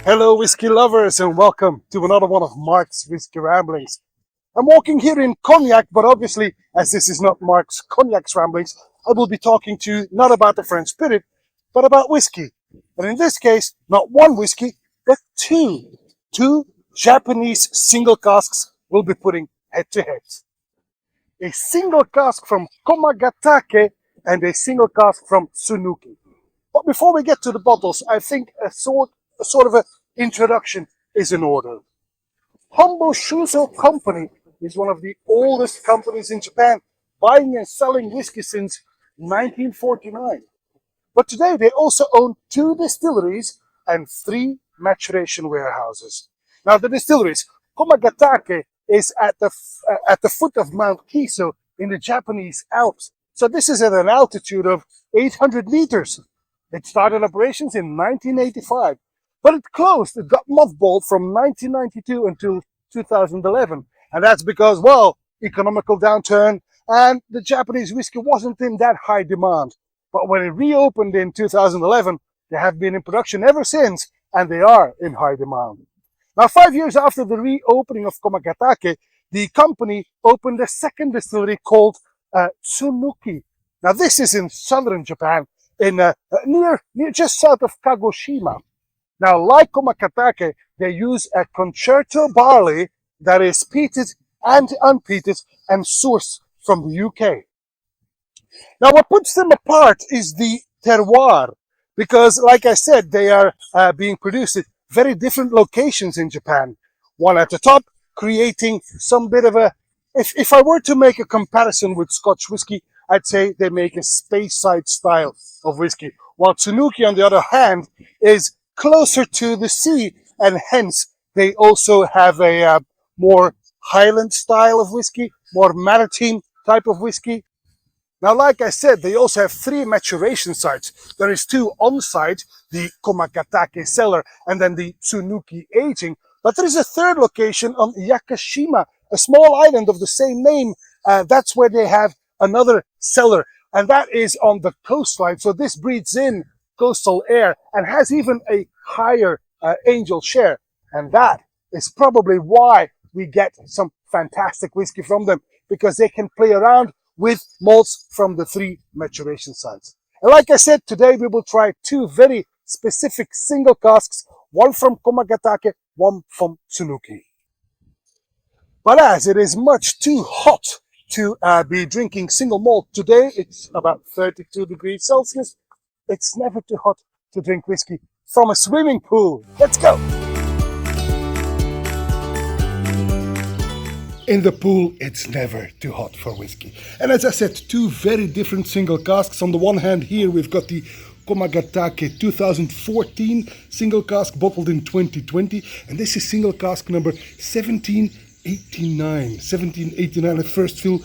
Hello, whiskey lovers, and welcome to another one of Mark's Whisky Ramblings. I'm walking here in Cognac, but obviously, as this is not Mark's Cognac's Ramblings, I will be talking to you not about the French spirit, but about whiskey. And in this case, not one whiskey, but two. Two Japanese single casks we'll be putting head to head. A single cask from Komagatake and a single cask from Tsunuki. But before we get to the bottles, I think a sort of an introduction is in order. Hombo Shuzo Company is one of the oldest companies in Japan, buying and selling whiskey since 1949. But today they also own 2 distilleries and 3 maturation warehouses. Now the distilleries, Komagatake is at the foot of Mount Kiso in the Japanese Alps. So this is at an altitude of 800 meters. It started operations in 1985, but it closed. It got mothballed from 1992 until 2011. And that's because, well, economical downturn and the Japanese whiskey wasn't in that high demand. But when it reopened in 2011, they have been in production ever since, and they are in high demand. Now, 5 years after the reopening of Komagatake, the company opened a second distillery called Tsunuki. Now, this is in southern Japan, in near just south of Kagoshima. Now, like Komagatake, they use a concerto barley that is peated and unpeated and sourced from the UK. Now, what puts them apart is the terroir, because, like I said, they are being produced at very different locations in Japan. One at the top, creating some bit of a... If I were to make a comparison with Scotch whiskey, I'd say they make a Speyside style of whiskey, while Tsunuki, on the other hand, is closer to the sea, and hence they also have a more highland style of whiskey, more maritime type of whiskey. Now, like I said, they also have 3 maturation sites. There is 2 on-site, the Komagatake cellar and then the Tsunuki aging, but there is a 3rd location on Yakushima, a small island of the same name. That's where they have another cellar, and that is on the coastline. So this breathes in coastal air and has even a higher angel share. And that is probably why we get some fantastic whiskey from them, because they can play around with malts from the 3 maturation sites. And like I said, today we will try 2 very specific single casks, one from Komagatake, one from Tsunuki. But as it is much too hot to be drinking single malt today, it's about 32 degrees Celsius. It's never too hot to drink whiskey from a swimming pool. Let's go! In the pool, it's never too hot for whiskey. And as I said, 2 very different single casks. On the one hand here, we've got the Komagatake 2014 single cask bottled in 2020. And this is single cask number 1789, a first fill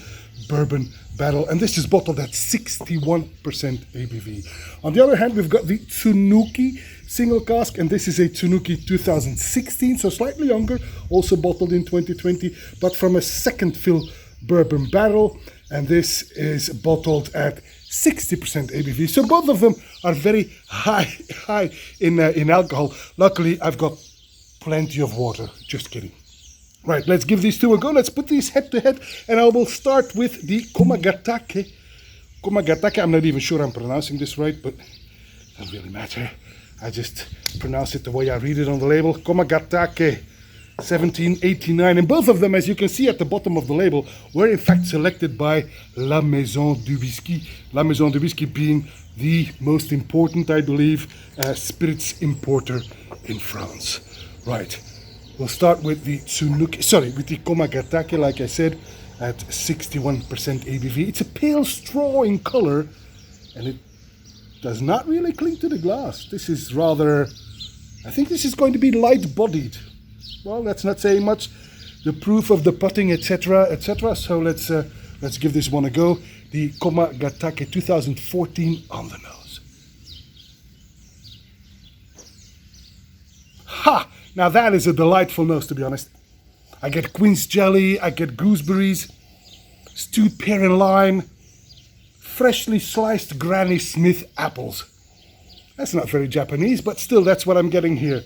bourbon barrel. And this is bottled at 61% ABV. On the other hand, we've got the Tsunuki single cask, and this is a Tsunuki 2016, so slightly younger, also bottled in 2020, but from a second fill bourbon barrel, and this is bottled at 60% ABV. So both of them are very high in alcohol. Luckily, I've got plenty of water. Just kidding. Right, let's give these 2 a go. Let's put these head to head, and I will start with the Komagatake. Komagatake, I'm not even sure I'm pronouncing this right, but it doesn't really matter. I just pronounce it the way I read it on the label. Komagatake 1789. And both of them, as you can see at the bottom of the label, were in fact selected by La Maison du Whisky. La Maison du Whisky being the most important, I believe, spirits importer in France. Right, we'll start with the with the Komagatake, like I said, at 61% ABV. It's a pale straw in color, and it does not really cling to the glass. This is rather, I think this is going to be light-bodied. Well, that's not saying much. The proof of the putting, etc., etc. So let's give this one a go. The Komagatake 2014 on the nose. Ha! Now that is a delightful nose, to be honest. I get quince jelly, I get gooseberries, stewed pear and lime, freshly sliced Granny Smith apples. That's not very Japanese, but still, that's what I'm getting here.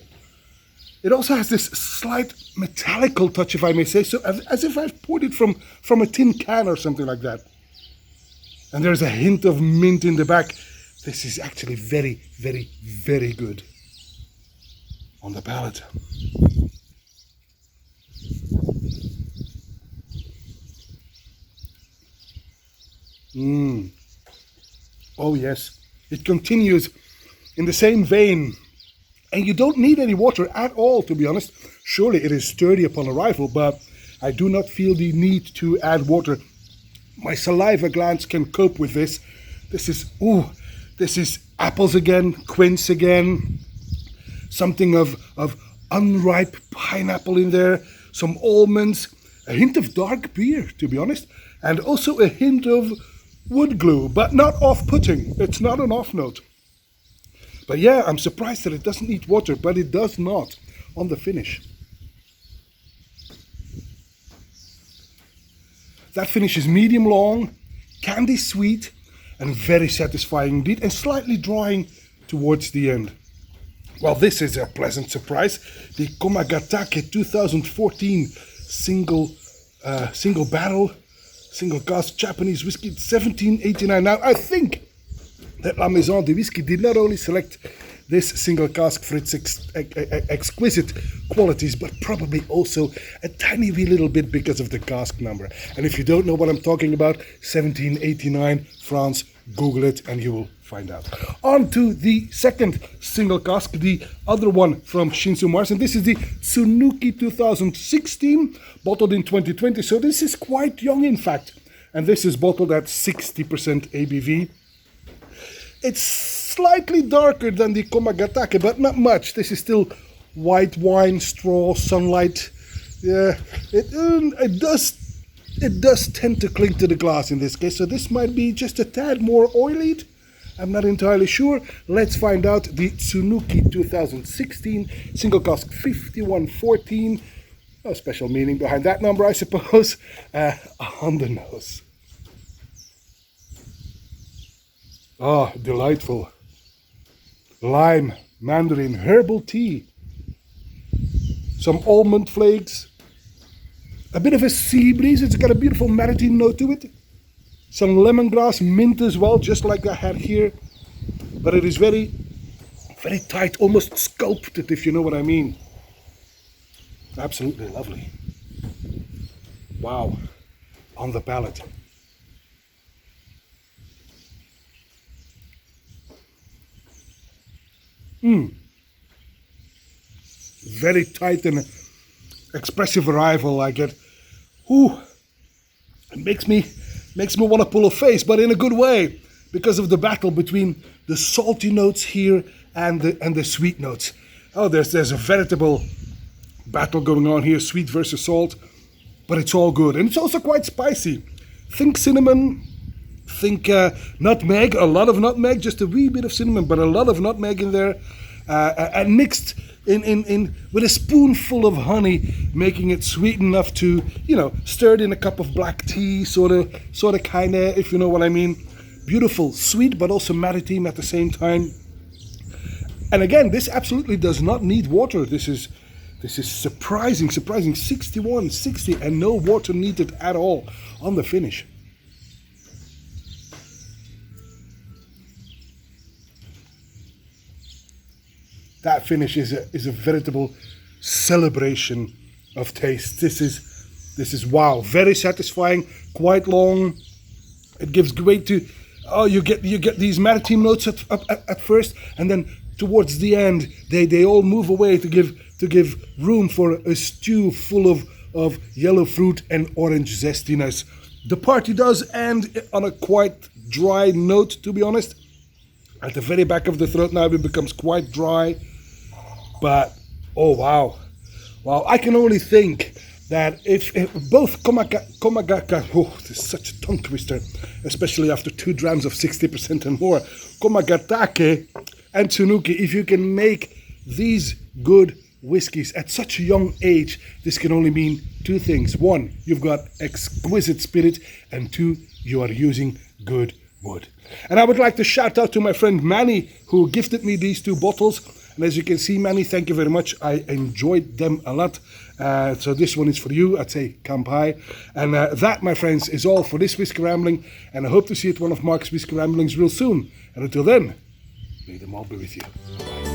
It also has this slight metallical touch, if I may say so, as if I've poured it from a tin can or something like that. And there's a hint of mint in the back. This is actually very, very, very good on the palate. Oh yes, it continues in the same vein. And you don't need any water at all, to be honest. Surely it is sturdy upon arrival, but I do not feel the need to add water. My saliva glands can cope with this. This is apples again, quince again, something of unripe pineapple in there, some almonds, a hint of dark beer, to be honest, and also a hint of wood glue, but not off-putting. It's not an off note. But yeah, I'm surprised that it doesn't need water, but it does not on the finish. That finish is medium long, candy sweet, and very satisfying indeed, and slightly drying towards the end. Well, this is a pleasant surprise. The Komagatake 2014 single barrel, single cask Japanese whiskey, 1789. Now, I think that La Maison de Whisky did not only select this single cask for its exquisite qualities, but probably also a tiny wee little bit because of the cask number. And if you don't know what I'm talking about, 1789, France, Google it and you will find out. On to the second single cask, the other one from Shinshu Mars, and this is the Tsunuki 2016, bottled in 2020, so this is quite young in fact. And this is bottled at 60% ABV. It's slightly darker than the Komagatake, but not much. This is still white wine, straw, sunlight. Yeah, it does tend to cling to the glass in this case, so this might be just a tad more oilied. I'm not entirely sure. Let's find out. The Tsunuki 2016, single cask 5114. No special meaning behind that number, I suppose. On the nose. Ah, delightful. Lime, mandarin, herbal tea. Some almond flakes. A bit of a sea breeze. It's got a beautiful maritime note to it. Some lemongrass, mint as well, just like I had here. But it is very, very tight, almost sculpted, if you know what I mean. Absolutely lovely. Wow. On the palate. Very tight and expressive arrival. I get, it makes me want to pull a face, but in a good way, because of the battle between the salty notes here and the sweet notes. Oh, there's a veritable battle going on here, sweet versus salt, but it's all good, and it's also quite spicy. Think cinnamon. Think nutmeg, a lot of nutmeg, just a wee bit of cinnamon, but a lot of nutmeg in there, and mixed in with a spoonful of honey, making it sweet enough to, stirred in a cup of black tea, sort of kind of, if you know what I mean. Beautiful, sweet, but also maritime at the same time. And again, this absolutely does not need water. This is surprising, 61, 60, and no water needed at all on the finish. That finish is a veritable celebration of taste. This is wow, very satisfying, quite long. It gives great to, you get these maritime notes at first, and then towards the end they all move away to give room for a stew full of yellow fruit and orange zestiness. The party does end on a quite dry note, to be honest. At the very back of the throat now it becomes quite dry. But, oh wow, I can only think that if both Komagatake, this is such a tongue twister, especially after 2 drams of 60% and more, Komagatake and Tsunuki, if you can make these good whiskies at such a young age, this can only mean 2 things. 1, you've got exquisite spirit, and 2, you are using good wood. And I would like to shout out to my friend Manny, who gifted me these 2 bottles. And as you can see, Manny, thank you very much. I enjoyed them a lot. So this one is for you. I'd say kampai. And that, my friends, is all for this Whisky Rambling. And I hope to see you at one of Mark's Whisky Ramblings real soon. And until then, may them all be with you. Bye.